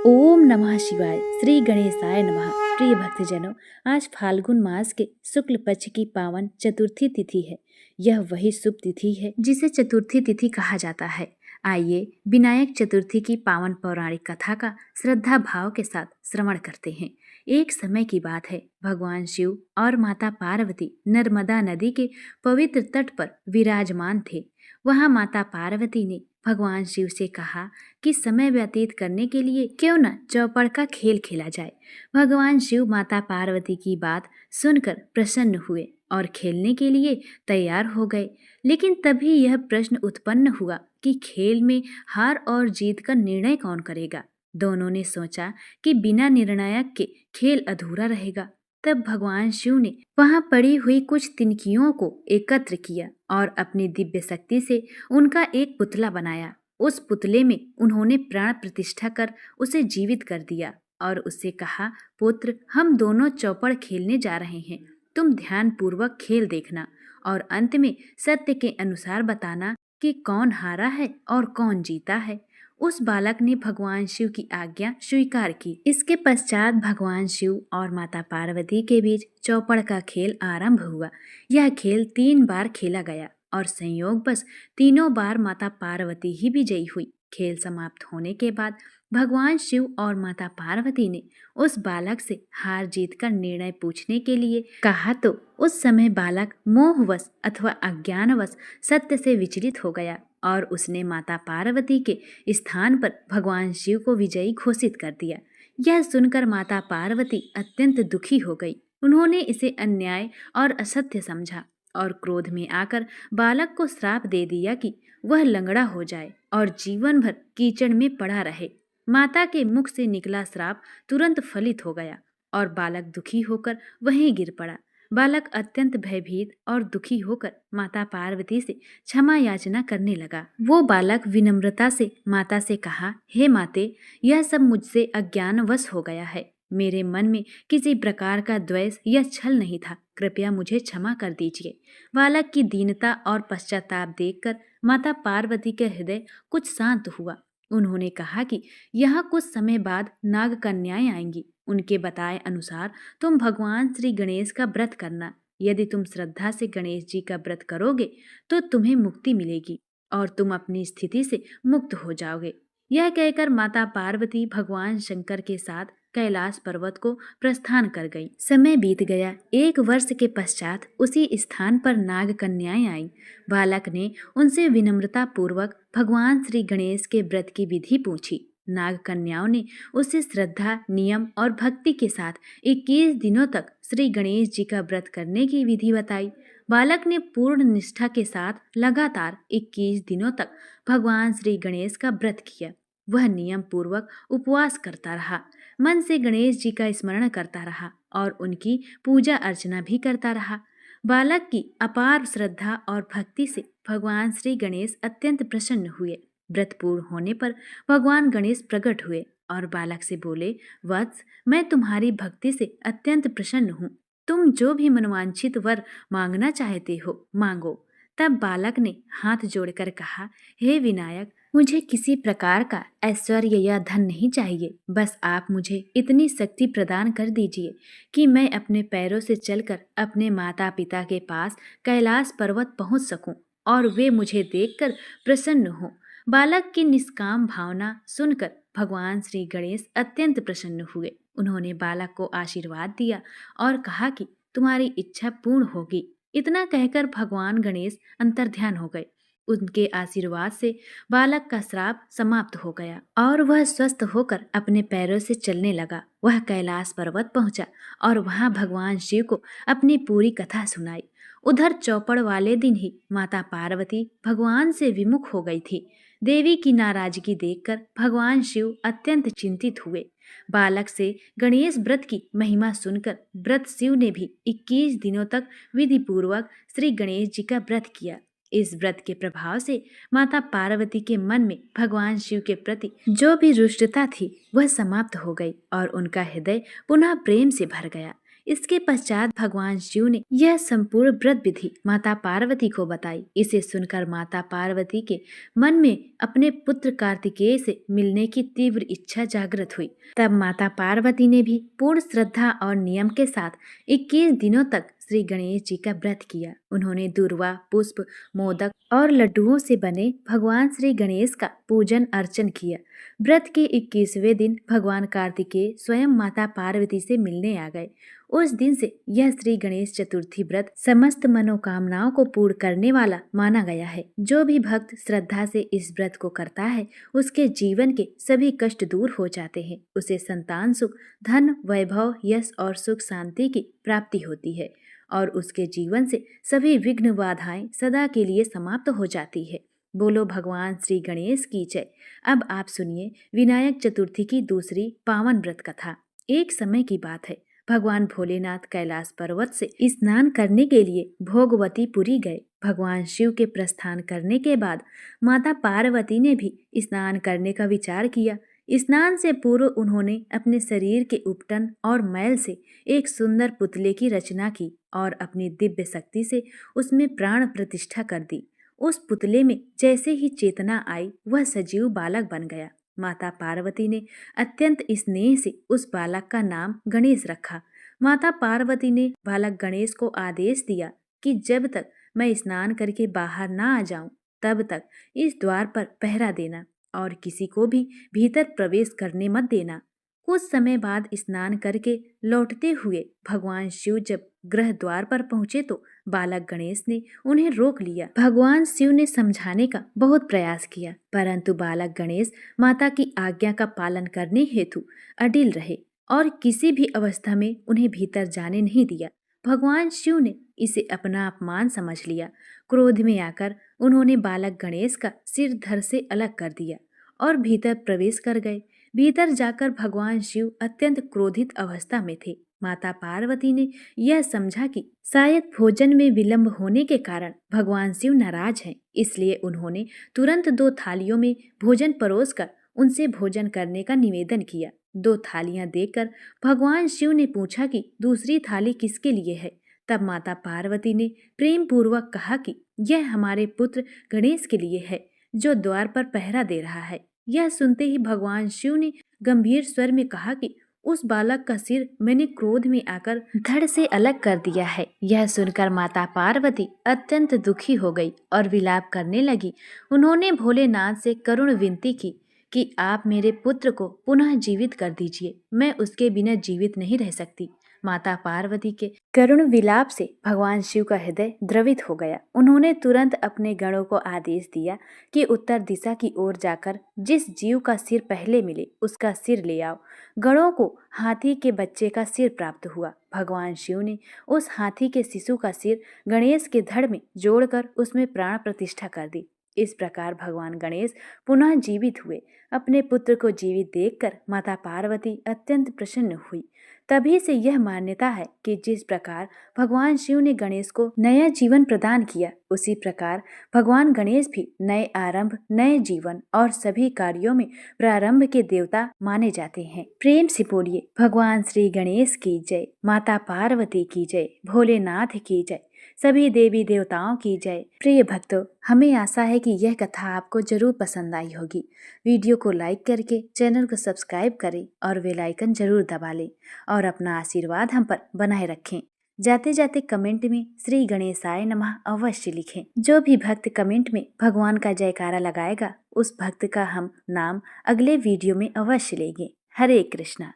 ओम नमः शिवाय। श्री गणेशाय नमः। प्रिय भक्तजनों, आज फाल्गुन मास के शुक्ल पक्ष की पावन चतुर्थी तिथि है। यह वही शुभ तिथि है जिसे चतुर्थी तिथि कहा जाता है। आइए विनायक चतुर्थी की पावन पौराणिक कथा का श्रद्धा भाव के साथ श्रवण करते हैं। एक समय की बात है, भगवान शिव और माता पार्वती नर्मदा नदी के पवित्र तट पर विराजमान थे। वहां माता पार्वती ने भगवान शिव से कहा कि समय व्यतीत करने के लिए क्यों न चौपड़ का खेल खेला जाए। भगवान शिव माता पार्वती की बात सुनकर प्रसन्न हुए और खेलने के लिए तैयार हो गए। लेकिन तभी यह प्रश्न उत्पन्न हुआ कि खेल में हार और जीत का निर्णय कौन करेगा। दोनों ने सोचा कि बिना निर्णायक के खेल अधूरा रहेगा। तब भगवान शिव ने वहां पड़ी हुई कुछ तिनकियों को एकत्र किया और अपनी दिव्य शक्ति से उनका एक पुतला बनाया। उस पुतले में उन्होंने प्राण प्रतिष्ठा कर उसे जीवित कर दिया और उससे कहा, पुत्र, हम दोनों चौपड़ खेलने जा रहे हैं। तुम ध्यान पूर्वक खेल देखना और अंत में सत्य के अनुसार बताना कि कौन हारा है और कौन जीता है। उस बालक ने भगवान शिव की आज्ञा स्वीकार की। इसके पश्चात भगवान शिव और माता पार्वती के बीच चौपड़ का खेल आरंभ हुआ। यह खेल 3 बार खेला गया और संयोगवश तीनों बार माता पार्वती ही विजयी हुई। खेल समाप्त होने के बाद भगवान शिव और माता पार्वती ने उस बालक से हार जीत का निर्णय पूछने के लिए कहा तो उस समय बालक मोहवश अथवा अज्ञानवश सत्य से विचलित हो गया और उसने माता पार्वती के स्थान पर भगवान शिव को विजयी घोषित कर दिया। यह सुनकर माता पार्वती अत्यंत दुखी हो गई। उन्होंने इसे अन्याय और असत्य समझा और क्रोध में आकर बालक को श्राप दे दिया कि वह लंगड़ा हो जाए और जीवन भर कीचड़ में पड़ा रहे। माता के मुख से निकला श्राप तुरंत फलित हो गया और बालक दुखी होकर वहीं गिर पड़ा। बालक अत्यंत भयभीत और दुखी होकर माता पार्वती से क्षमा याचना करने लगा। वो बालक विनम्रता से माता से कहा, हे माते, यह सब मुझसे अज्ञानवश हो गया है। मेरे मन में किसी प्रकार का द्वेष या छल नहीं था। कृपया मुझे क्षमा कर दीजिए। बालक की दीनता और पश्चाताप देखकर माता पार्वती का हृदय कुछ शांत हुआ। उन्होंने कहा कि यहाँ कुछ समय बाद नाग कन्याएं आएंगी। उनके बताए अनुसार तुम भगवान श्री गणेश का व्रत करना। यदि तुम श्रद्धा से गणेश जी का व्रत करोगे तो तुम्हें मुक्ति मिलेगी और तुम अपनी स्थिति से मुक्त हो जाओगे। यह कहकर माता पार्वती भगवान शंकर के साथ कैलाश पर्वत को प्रस्थान कर गई। समय बीत गया। 1 वर्ष के पश्चात उसी स्थान पर नाग कन्याएं आईं। बालक ने उनसे विनम्रता पूर्वक भगवान श्री गणेश के व्रत की विधि पूछी। नाग कन्याओं ने उसे श्रद्धा, नियम और भक्ति के साथ 21 दिनों तक श्री गणेश जी का व्रत करने की विधि बताई। बालक ने पूर्ण निष्ठा के साथ लगातार 21 दिनों तक भगवान श्री गणेश का व्रत किया। वह नियम पूर्वक उपवास करता रहा, मन से गणेश जी का स्मरण करता रहा और उनकी पूजा अर्चना भी करता रहा। बालक की अपार श्रद्धा और भक्ति से भगवान श्री गणेश अत्यंत प्रसन्न हुए। व्रत पूर्ण होने पर भगवान गणेश प्रकट हुए और बालक से बोले, वत्स, मैं तुम्हारी भक्ति से अत्यंत प्रसन्न हूँ। तुम जो भी मनोवांछित वर मांगना चाहते हो मांगो। तब बालक ने हाथ जोड़कर कहा, हे विनायक, मुझे किसी प्रकार का ऐश्वर्य या धन नहीं चाहिए। बस आप मुझे इतनी शक्ति प्रदान कर दीजिए कि मैं अपने पैरों से चलकर अपने माता पिता के पास कैलाश पर्वत पहुंच सकूं और वे मुझे देखकर प्रसन्न हों। बालक की निष्काम भावना सुनकर भगवान श्री गणेश अत्यंत प्रसन्न हुए। उन्होंने बालक को आशीर्वाद दिया और कहा कि तुम्हारी इच्छा पूर्ण होगी। इतना कहकर भगवान गणेश अंतर्ध्यान हो गए। उनके आशीर्वाद से बालक का श्राप समाप्त हो गया और वह स्वस्थ होकर अपने पैरों से चलने लगा। वह कैलाश पर्वत पहुंचा और वहां भगवान शिव को अपनी पूरी कथा सुनाई। उधर चौपड़ वाले दिन ही माता पार्वती भगवान से विमुख हो गई थी। देवी की नाराजगी देखकर भगवान शिव अत्यंत चिंतित हुए। बालक से गणेश व्रत की महिमा सुनकर व्रत शिव ने भी 21 दिनों तक विधि पूर्वक श्री गणेश जी का व्रत किया। इस व्रत के प्रभाव से माता पार्वती के मन में भगवान शिव के प्रति जो भी रुष्टता थी वह समाप्त हो गई और उनका हृदय पुनः प्रेम से भर गया। इसके पश्चात भगवान शिव ने यह संपूर्ण व्रत विधि माता पार्वती को बताई। इसे सुनकर माता पार्वती के मन में अपने पुत्र कार्तिकेय से मिलने की तीव्र इच्छा जागृत हुई। तब माता पार्वती ने भी पूर्ण श्रद्धा और नियम के साथ 21 दिनों तक श्री गणेश जी का व्रत किया। उन्होंने दूर्वा, पुष्प, मोदक और लड्डुओं से बने भगवान श्री गणेश का पूजन अर्चन किया। व्रत के 21वें दिन भगवान कार्तिकेय स्वयं माता पार्वती से मिलने आ गए। उस दिन से यह श्री गणेश चतुर्थी व्रत समस्त मनोकामनाओं को पूर्ण करने वाला माना गया है। जो भी भक्त श्रद्धा से इस व्रत को करता है, उसके जीवन के सभी कष्ट दूर हो जाते हैं। उसे संतान सुख, धन, वैभव, यश और सुख शांति की प्राप्ति होती है और उसके जीवन से सभी विघ्न बाधाएं सदा के लिए समाप्त हो जाती है। बोलो भगवान श्री गणेश की जय। अब आप सुनिए विनायक चतुर्थी की दूसरी पावन व्रत कथा। एक समय की बात है, भगवान भोलेनाथ कैलाश पर्वत से स्नान करने के लिए भोगवतीपुरी गए। भगवान शिव के प्रस्थान करने के बाद माता पार्वती ने भी स्नान करने का विचार किया। स्नान से पूर्व उन्होंने अपने शरीर के उपटन और मैल से एक सुंदर पुतले की रचना की और अपनी दिव्य शक्ति से उसमें प्राण प्रतिष्ठा कर दी। उस पुतले में जैसे ही चेतना आई, वह सजीव बालक बन गया। माता पार्वती ने अत्यंत स्नेह से उस बालक का नाम गणेश रखा। माता पार्वती ने बालक गणेश को आदेश दिया कि जब तक मैं स्नान करके बाहर ना आ जाऊं, तब तक इस द्वार पर पहरा देना और किसी को भी भीतर प्रवेश करने मत देना। कुछ समय बाद स्नान करके लौटते हुए भगवान शिव जब गृह द्वार पर पहुंचे तो बालक गणेश ने उन्हें रोक लिया। भगवान शिव ने समझाने का बहुत प्रयास किया, परंतु बालक गणेश माता की आज्ञा का पालन करने हेतु अडिल रहे और किसी भी अवस्था में उन्हें भीतर जाने नहीं दिया। भगवान शिव ने इसे अपना अपमान समझ लिया। क्रोध में आकर उन्होंने बालक गणेश का सिर धड़ से अलग कर दिया और भीतर प्रवेश कर गए। भीतर जाकर भगवान शिव अत्यंत क्रोधित अवस्था में थे। माता पार्वती ने यह समझा कि शायद भोजन में विलंब होने के कारण भगवान शिव नाराज हैं, इसलिए उन्होंने तुरंत 2 थालियों में भोजन परोसकर उनसे भोजन करने का निवेदन किया। 2 थालियां देकर भगवान शिव ने पूछा कि दूसरी थाली किसके लिए है। तब माता पार्वती ने प्रेम पूर्वक कहा कि यह हमारे पुत्र गणेश के लिए है, जो द्वार पर पहरा दे रहा है। यह सुनते ही भगवान शिव ने गंभीर स्वर में कहा कि उस बालक का सिर मैंने क्रोध में आकर धड़ से अलग कर दिया है। यह सुनकर माता पार्वती अत्यंत दुखी हो गई और विलाप करने लगी। उन्होंने भोलेनाथ से करुण विनती की कि आप मेरे पुत्र को पुनः जीवित कर दीजिए, मैं उसके बिना जीवित नहीं रह सकती। माता पार्वती के करुण विलाप से भगवान शिव का हृदय द्रवित हो गया। उन्होंने तुरंत अपने गणों को आदेश दिया कि उत्तर दिशा की ओर जाकर जिस जीव का सिर पहले मिले उसका सिर ले आओ। गणों को हाथी के बच्चे का सिर प्राप्त हुआ। भगवान शिव ने उस हाथी के शिशु का सिर गणेश के धड़ में जोड़कर उसमें प्राण प्रतिष्ठा कर दी। इस प्रकार भगवान गणेश पुनः जीवित हुए। अपने पुत्र को जीवित देखकर माता पार्वती अत्यंत प्रसन्न हुई। तभी से यह मान्यता है कि जिस प्रकार भगवान शिव ने गणेश को नया जीवन प्रदान किया, उसी प्रकार भगवान गणेश भी नए आरंभ, नए जीवन और सभी कार्यों में प्रारंभ के देवता माने जाते हैं। प्रेम से बोलिए भगवान श्री गणेश की जय, माता पार्वती की जय, भोलेनाथ की जय, सभी देवी देवताओं की जय। प्रिय भक्तों, हमें आशा है कि यह कथा आपको जरूर पसंद आई होगी। वीडियो को लाइक करके चैनल को सब्सक्राइब करें और बेल आइकन जरूर दबा लें और अपना आशीर्वाद हम पर बनाए रखें। जाते जाते कमेंट में श्री गणेशाय नमः अवश्य लिखें। जो भी भक्त कमेंट में भगवान का जयकारा लगाएगा, उस भक्त का हम नाम अगले वीडियो में अवश्य लेंगे। हरे कृष्णा।